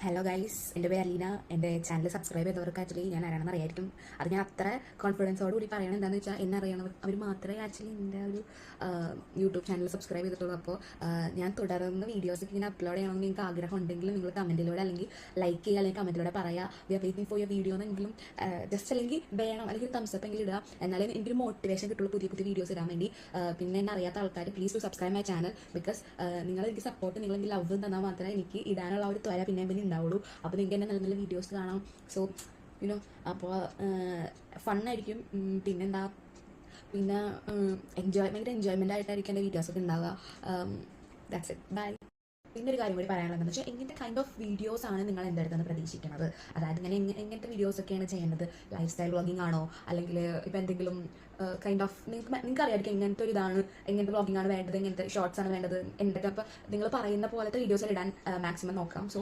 Hello guys, എൻ്റെ പേര് അലീന. എൻ്റെ ചാനൽ സബ്സ്ക്രൈബ് ചെയ്തവർക്ക് ആക്ച്വലി ഞാൻ ആരാണെന്ന് അറിയായിരിക്കും. അത് ഞാൻ അത്ര കോൺഫിഡൻസോട് കൂടി പറയണം. എന്താണെന്ന് വെച്ചാൽ എന്നെ അറിയണവർ അവർ മാത്രമേ ആക്ച്വലി എൻ്റെ ഒരു യൂട്യൂബ് ചാനൽ സബ്സ്ക്രൈബ് ചെയ്തിട്ടുള്ളൂ. അപ്പോൾ ഞാൻ തുടർന്ന് വീഡിയോസൊക്കെ ഇങ്ങനെ അപ്ലോഡ് ചെയ്യണമെന്ന് നിങ്ങൾക്ക് ആഗ്രഹം ഉണ്ടെങ്കിൽ നിങ്ങൾ കമൻറ്റിലൂടെ അല്ലെങ്കിൽ ലൈക്ക് ചെയ്യുക, അല്ലെങ്കിൽ കമൻറ്റിലൂടെ പറയുക we are waiting for your video എന്നെങ്കിലും ജസ്റ്റ് അല്ലെങ്കിൽ വേണം, അല്ലെങ്കിൽ തംസപ്പ് എങ്കിലും ഇടുക. എന്നാലും എനിക്കൊരു മോട്ടിവേഷൻ കിട്ടുള്ളൂ പുതിയ പുതിയ വീഡിയോസ് ഇടാൻ വേണ്ടി. പിന്നെ എന്നെ അറിയാത്ത ആൾക്കാർ please to subscribe my channel. Because നിങ്ങൾ എനിക്ക് സപ്പോർട്ട്, നിങ്ങൾ എനിക്ക് ലവ് തന്നാൽ മാത്രമേ എനിക്ക് ഇടാനുള്ള ഒരു ത്വര പിന്നെ ഉണ്ടാവുള്ളൂ. അപ്പോൾ നിങ്ങൾക്ക് തന്നെ നല്ല നല്ല വീഡിയോസ് കാണാം. സോ യുനോ, അപ്പോൾ ഫണ്ണായിരിക്കും. പിന്നെന്താ, പിന്നെ ഭയങ്കര എൻജോയ്മെൻ്റ് ആയിട്ടായിരിക്കും എൻ്റെ വീഡിയോസൊക്കെ ഉണ്ടാവുക. That's it, bye. പിന്നെ ഒരു കാര്യം കൂടി പറയാനുള്ളതെന്ന് വെച്ചാൽ എങ്ങനത്തെ കൈൻഡ് ഓഫ് വീഡിയോസ് ആണ് നിങ്ങൾ എൻ്റെ അടുത്ത് നിന്ന് പ്രതീക്ഷിക്കുന്നത്? അതായത് എങ്ങനത്തെ വീഡിയോസൊക്കെയാണ് ചെയ്യുന്നത്? ലൈഫ് സ്റ്റൈൽ വ്ളോഗിങ് ആണോ, അല്ലെങ്കിൽ ഇപ്പോൾ എന്തെങ്കിലും കൈൻഡ് ഓഫ് നിങ്ങൾക്ക് അറിയാമായിരിക്കും എങ്ങനത്തെ ഒരു ഇതാണ്, എങ്ങനത്തെ വ്ളോഗിങ് ആണ് വേണ്ടത്, എങ്ങനത്തെ ഷോർട്സ് ആണ് വേണ്ടത്, എന്തൊക്കെ. അപ്പോൾ നിങ്ങൾ പറയുന്ന പോലത്തെ വീഡിയോസ് ഇടാൻ മാക്സിമം നോക്കാം. സോ